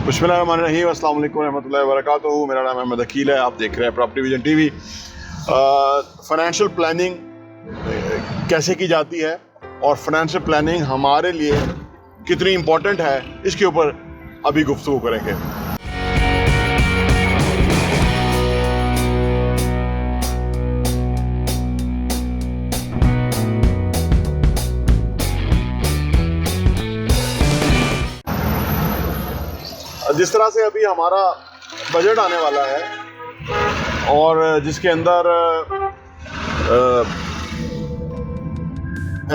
बिस्मिल्लाहिर्रहमानिर्रहीम, अस्सलाम वालेकुम रहमतुल्लाहि व बरकातुहू। मेरा नाम अहमद अकील है। आप देख रहे हैं property vision TV. Financial planning कैसे की जाती है और फाइनेंशियल प्लानिंग हमारे लिए कितनी इम्पोर्टेंट है, इसके ऊपर अभी गुफ्तगू करेंगे। जिस तरह से अभी हमारा बजट आने वाला है और जिसके अंदर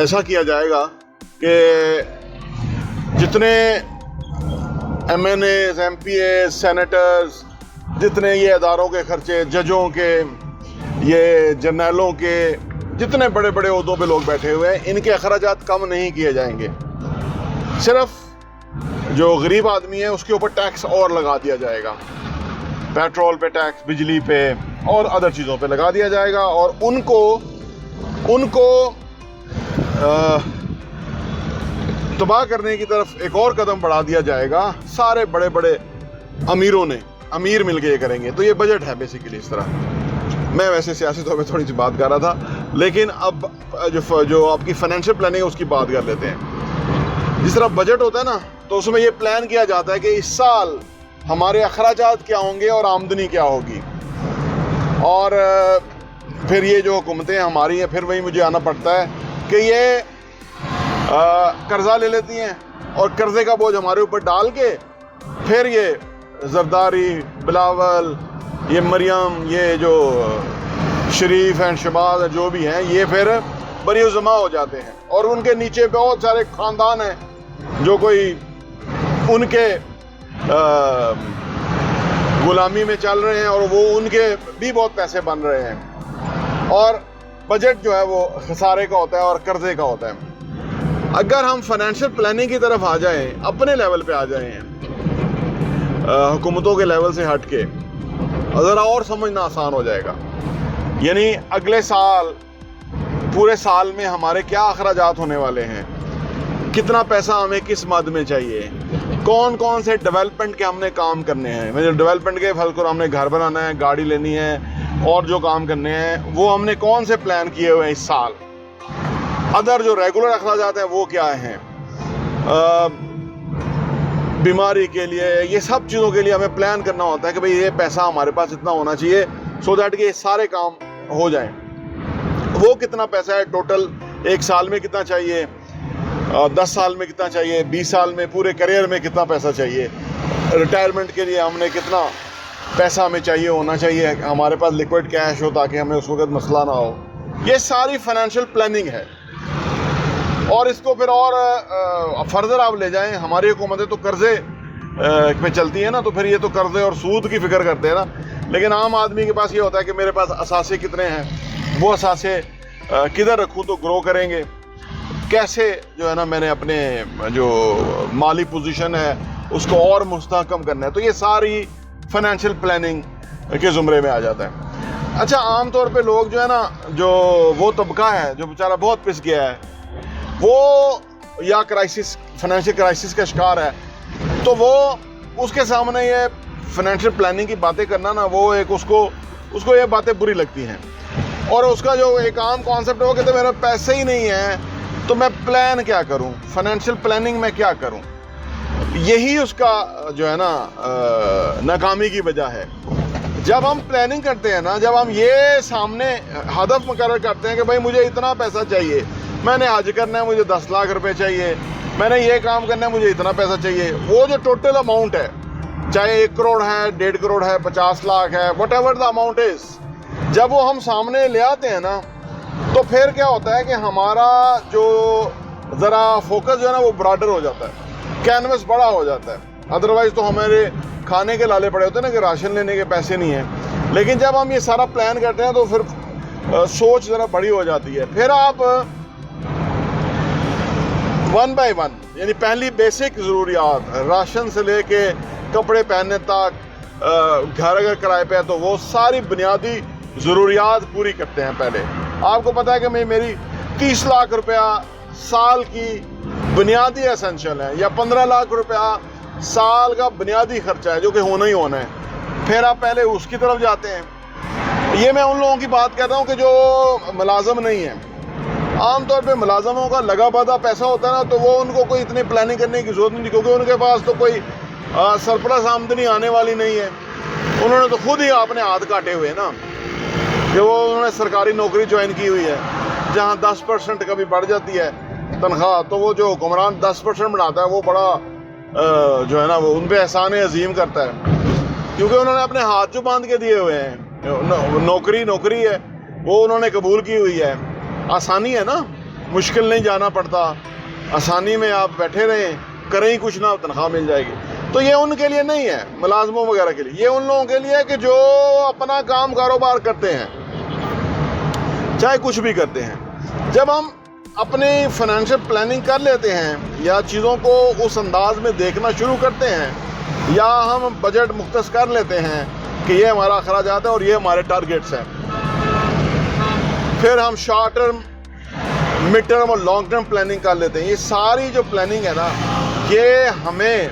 ऐसा किया जाएगा कि जितने MNAs, MPAs, सेनेटर्स, जितने ये अदारों के खर्चे, जजों के, ये जर्नलों के, जितने बड़े बड़े ओहदों पे लोग बैठे हुए हैं, इनके अखराजात कम नहीं किए जाएंगे। सिर्फ जो गरीब आदमी है उसके ऊपर टैक्स और लगा दिया जाएगा। पेट्रोल पे टैक्स, बिजली पे और अदर चीज़ों पे लगा दिया जाएगा और उनको तबाह करने की तरफ एक और कदम बढ़ा दिया जाएगा। सारे बड़े बड़े अमीरों ने, अमीर मिल के ये करेंगे। तो ये बजट है बेसिकली इस तरह। मैं वैसे सियासी तौर पे थोड़ी सी बात कर रहा था, लेकिन अब जो आपकी फाइनेंशियल प्लानिंग है उसकी बात कर लेते हैं। जिस तरह बजट होता है ना, तो उसमें ये प्लान किया जाता है कि इस साल हमारे अखराजात क्या होंगे और आमदनी क्या होगी। और फिर ये जो हुकूमतें हमारी हैं, फिर वही मुझे आना पड़ता है कि ये कर्जा ले लेती हैं और कर्जे का बोझ हमारे ऊपर डाल के फिर ये जरदारी, बिलावल, ये मरियम, ये जो शरीफ एंड शबाज जो भी हैं, ये फिर बरी जमा हो जाते हैं और उनके नीचे बहुत सारे ख़ानदान हैं जो कोई उनके गुलामी में चल रहे हैं और वो उनके भी बहुत पैसे बन रहे हैं। और बजट जो है वो खसारे का होता है और कर्जे का होता है। अगर हम फाइनेंशियल प्लानिंग की तरफ आ जाएं, अपने लेवल पे आ जाएं, हुकूमतों के लेवल से हट के, ज़रा और समझना आसान हो जाएगा। यानी अगले साल, पूरे साल में हमारे क्या अखराजात होने वाले हैं, कितना पैसा हमें किस मद में चाहिए, कौन कौन से डेवलपमेंट के हमने काम करने हैं। मतलब डेवलपमेंट के फल को हमने घर बनाना है, गाड़ी लेनी है और जो काम करने हैं वो हमने कौन से प्लान किए हुए हैं इस साल। अदर जो रेगुलर अखराजात हैं वो क्या हैं, बीमारी के लिए, ये सब चीज़ों के लिए हमें प्लान करना होता है कि भाई ये पैसा हमारे पास इतना होना चाहिए सो दैट कि ये सारे काम हो जाएं। वो कितना पैसा है टोटल, एक साल में कितना चाहिए, 10 साल में कितना चाहिए, 20 साल में, पूरे करियर में कितना पैसा चाहिए, रिटायरमेंट के लिए हमने कितना पैसा हमें चाहिए होना चाहिए, हमारे पास लिक्विड कैश हो ताकि हमें उस वक्त मसला ना हो। ये सारी फाइनेंशियल प्लानिंग है। और इसको फिर और फर्दर आप ले जाएं, हमारी हुकूमतें तो कर्जे पे चलती है ना, तो फिर ये तो कर्जे और सूद की फिक्र करते हैं ना। लेकिन आम आदमी के पास ये होता है कि मेरे पास असासे कितने हैं, वो असासे किधर रखूँ तो ग्रो करेंगे, कैसे जो है ना मैंने अपने जो माली पोजीशन है उसको और मुस्तहकम करना है। तो ये सारी फाइनेंशियल प्लानिंग के ज़ुमरे में आ जाता है। अच्छा, आम तौर पे लोग जो है ना, जो वो तबका है जो बेचारा बहुत पिस गया है, वो या क्राइसिस, फाइनेंशियल क्राइसिस का शिकार है, तो वो उसके सामने ये फाइनेंशियल प्लानिंग की बातें करना ना, वो एक उसको ये बातें बुरी लगती हैं। और उसका जो एक आम कॉन्सेप्ट है वो कहते मेरे पैसे ही नहीं है तो मैं प्लान क्या करूं, फाइनेंशियल प्लानिंग में क्या करूं। यही उसका जो है ना नाकामी की वजह है। जब हम प्लानिंग करते हैं ना, जब हम ये सामने हदफ मुकर्रर करते हैं कि भाई मुझे इतना पैसा चाहिए, मैंने हज करना है, मुझे 10 लाख रुपए चाहिए, मैंने ये काम करना है, मुझे इतना पैसा चाहिए, वो जो टोटल अमाउंट है, चाहे 1 करोड़ है, 1.5 करोड़ है, 50 लाख है, what ever the amount is, जब वो हम सामने ले आते हैं ना, तो फिर क्या होता है कि हमारा जो ज़रा फोकस जो है ना वो ब्रॉडर हो जाता है, कैनवस बड़ा हो जाता है। अदरवाइज़ तो हमारे खाने के लाले पड़े होते हैं ना कि राशन लेने के पैसे नहीं हैं। लेकिन जब हम ये सारा प्लान करते हैं तो फिर सोच ज़रा बड़ी हो जाती है। फिर आप 1 बाय 1, यानी पहली बेसिक ज़रूरियात, राशन से लेके कपड़े पहनने तक, घर अगर किराए पे है तो वो सारी बुनियादी ज़रूरियात पूरी करते हैं पहले। आपको पता है कि मेरी 30 लाख रुपया साल की बुनियादी एसेंशियल है, या 15 लाख रुपया साल का बुनियादी खर्चा है जो कि होना ही होना है, फिर आप पहले उसकी तरफ जाते हैं। ये मैं उन लोगों की बात कर रहा हूँ कि जो मुलाजम नहीं है। आमतौर पे मुलाजमों का लगा बदा पैसा होता है ना, तो वो उनको कोई इतनी प्लानिंग करने की ज़रूरत नहीं, क्योंकि उनके पास तो कोई सरप्लस आमदनी आने वाली नहीं है। उन्होंने तो खुद ही अपने हाथ काटे हुए ना, कि वो उन्होंने सरकारी नौकरी ज्वाइन की हुई है जहाँ 10% कभी बढ़ जाती है तनख्वाह, तो वो जो हुक्मरान 10% बनाता है वो बड़ा जो है ना वो उन पर एहसान अजीम करता है, क्योंकि उन्होंने अपने हाथ जो बांध के दिए हुए हैं। नौकरी है वो उन्होंने कबूल की हुई है। आसानी है ना, मुश्किल नहीं जाना पड़ता, आसानी में आप बैठे रहें, करें ही कुछ ना, तनख्वाह मिल जाएगी। तो ये उनके लिए नहीं है, मुलाजमों वगैरह के लिए। ये उन लोगों के लिए है कि जो अपना काम कारोबार करते हैं, चाहे कुछ भी करते हैं। जब हम अपनी फाइनेंशियल प्लानिंग कर लेते हैं या चीज़ों को उस अंदाज में देखना शुरू करते हैं, या हम बजट मुख्तस कर लेते हैं कि ये हमारा अखराजात है और ये हमारे टारगेट्स हैं, फिर हम शॉर्ट टर्म, मिड टर्म और लॉन्ग टर्म प्लानिंग कर लेते हैं। ये सारी जो प्लानिंग है ना, ये हमें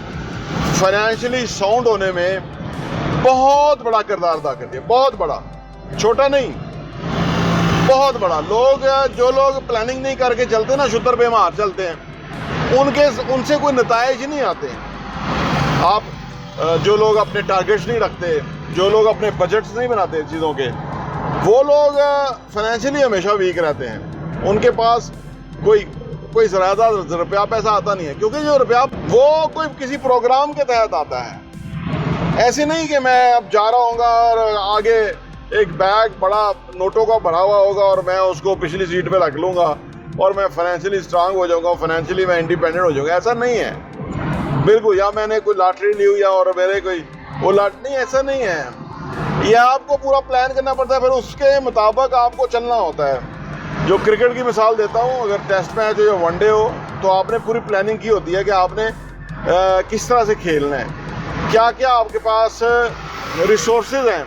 फाइनेंशियली साउंड होने में बहुत बड़ा किरदार अदा करती है, बहुत बड़ा, छोटा नहीं, बहुत बड़ा। जो लोग प्लानिंग नहीं करके चलते ना, शुतर बेमार चलते हैं, उनसे कोई नताइज नहीं आते हैं। आप जो लोग अपने टारगेट्स नहीं रखते, जो लोग अपने बजट्स नहीं बनाते चीज़ों के, वो लोग फाइनेंशियली हमेशा वीक रहते हैं। उनके पास कोई ज़्यादा रुपया पैसा आता नहीं है, क्योंकि जो रुपया वो कोई किसी प्रोग्राम के तहत आता है। ऐसे नहीं कि मैं अब जा रहा हूँगा और आगे एक बैग बड़ा नोटों का भरा हुआ होगा और मैं उसको पिछली सीट पे रख लूँगा और मैं फाइनेंशियली स्ट्रांग हो जाऊँगा, फाइनेंशियली मैं इंडिपेंडेंट हो जाऊँगा। ऐसा नहीं है बिल्कुल। या मैंने कोई लॉटरी ली हुई है और मेरे कोई वो नहीं, ऐसा नहीं है। ये आपको पूरा प्लान करना पड़ता है, फिर उसके मुताबिक आपको चलना होता है। जो क्रिकेट की मिसाल देता हूँ, अगर टेस्ट मैच हो या वनडे हो, तो आपने पूरी प्लानिंग की होती है कि आपने किस तरह से खेलना है, क्या क्या आपके पास रिसोर्सेज हैं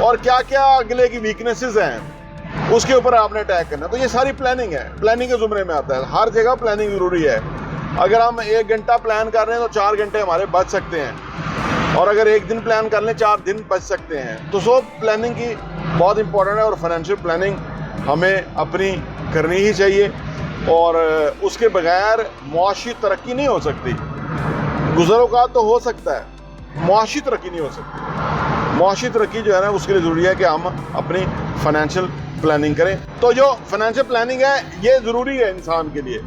और क्या क्या अगले की वीकनेसेस हैं, उसके ऊपर आपने अटैक करना। तो ये सारी प्लानिंग है, प्लानिंग के ज़ुमरे में आता है। हर जगह प्लानिंग ज़रूरी है। अगर हम 1 घंटा प्लान कर रहे हैं तो 4 घंटे हमारे बच सकते हैं, और अगर 1 दिन प्लान कर लें 4 दिन बच सकते हैं। तो सो प्लानिंग की बहुत इंपॉर्टेंट है, और फाइनेंशियल प्लानिंग हमें अपनी करनी ही चाहिए, और उसके बगैर मुआशी तरक्की नहीं हो सकती। गुज़र-औक़ात तो हो सकता है, मुआशी तरक्की नहीं हो सकती। मुआशी तरक्की जो है ना, उसके लिए ज़रूरी है कि हम अपनी फाइनेंशियल प्लानिंग करें। तो जो फाइनेंशियल प्लानिंग है ये ज़रूरी है इंसान के लिए,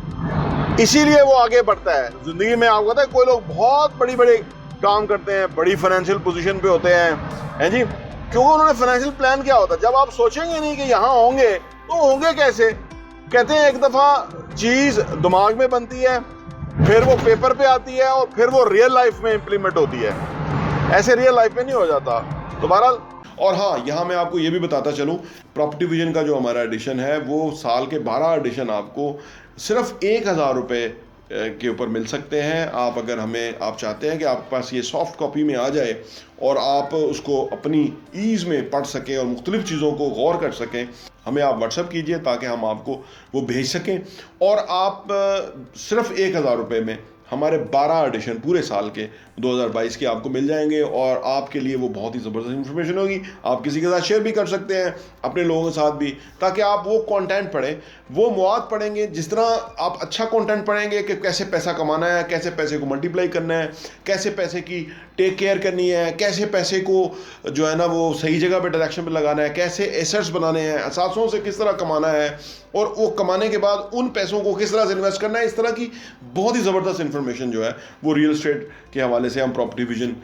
इसीलिए वो आगे बढ़ता है ज़िंदगी में। आपको पता है कोई लोग बहुत बड़ी काम करते हैं, बड़ी फाइनेंशियल पोजीशन पे होते हैं जी, क्योंकि उन्होंने फाइनेंशियल प्लान किया होता है। जब आप सोचेंगे नहीं कि यहाँ होंगे तो होंगे कैसे। कहते हैं एक दफ़ा चीज़ दिमाग में बनती है, फिर वो पेपर पे आती है, और फिर वो रियल लाइफ में इम्प्लीमेंट होती है। ऐसे रियल लाइफ में नहीं हो जाता। तो बहरहाल, और हाँ, यहाँ मैं आपको ये भी बताता चलूँ, प्रॉपर्टी विजन का जो हमारा एडिशन है वो साल के 12 एडिशन आपको सिर्फ 1000 रुपये के ऊपर मिल सकते हैं। आप अगर आप चाहते हैं कि आपके पास ये सॉफ्ट कॉपी में आ जाए और आप उसको अपनी ईज़ में पढ़ सकें और मुख्तलिफ़ चीज़ों को गौर कर सकें, हमें आप व्हाट्सएप कीजिए ताकि हम आपको वो भेज सकें। और आप सिर्फ 1000 रुपये में हमारे 12 एडिशन पूरे साल के 2022 के आपको मिल जाएंगे, और आपके लिए वो बहुत ही ज़बरदस्त इन्फॉर्मेशन होगी। आप किसी के साथ शेयर भी कर सकते हैं, अपने लोगों के साथ भी, ताकि आप वो कंटेंट पढ़ें, वो मवाद पढ़ेंगे। जिस तरह आप अच्छा कंटेंट पढ़ेंगे कि कैसे पैसा कमाना है, कैसे पैसे को मल्टीप्लाई करना है, कैसे पैसे की टेक केयर करनी है, कैसे पैसे को जो है ना वो सही जगह पे डायरेक्शन पे लगाना है, कैसे एसेट्स बनाने हैं, असासों से किस तरह कमाना है, और वो कमाने के बाद उन पैसों को किस तरह से इन्वेस्ट करना है। इस तरह की बहुत ही ज़बरदस्त इन्फॉर्मेशन जो है वो रियल एस्टेट के हवाले से हम प्रॉपर्टी विजन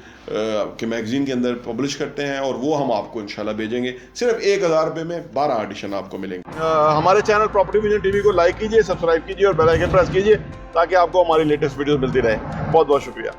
के मैगज़ीन के अंदर पब्लिश करते हैं, और वो हम आपको इंशाल्लाह भेजेंगे। सिर्फ 1000 रुपये में 12 एडिशन आपको मिलेंगे। हमारे चैनल प्रॉपर्टी विजन टीवी को लाइक कीजिए, सब्सक्राइब कीजिए और बेल आइकन प्रेस कीजिए ताकि आपको हमारी लेटेस्ट वीडियो मिलती रहे। बहुत बहुत शुक्रिया।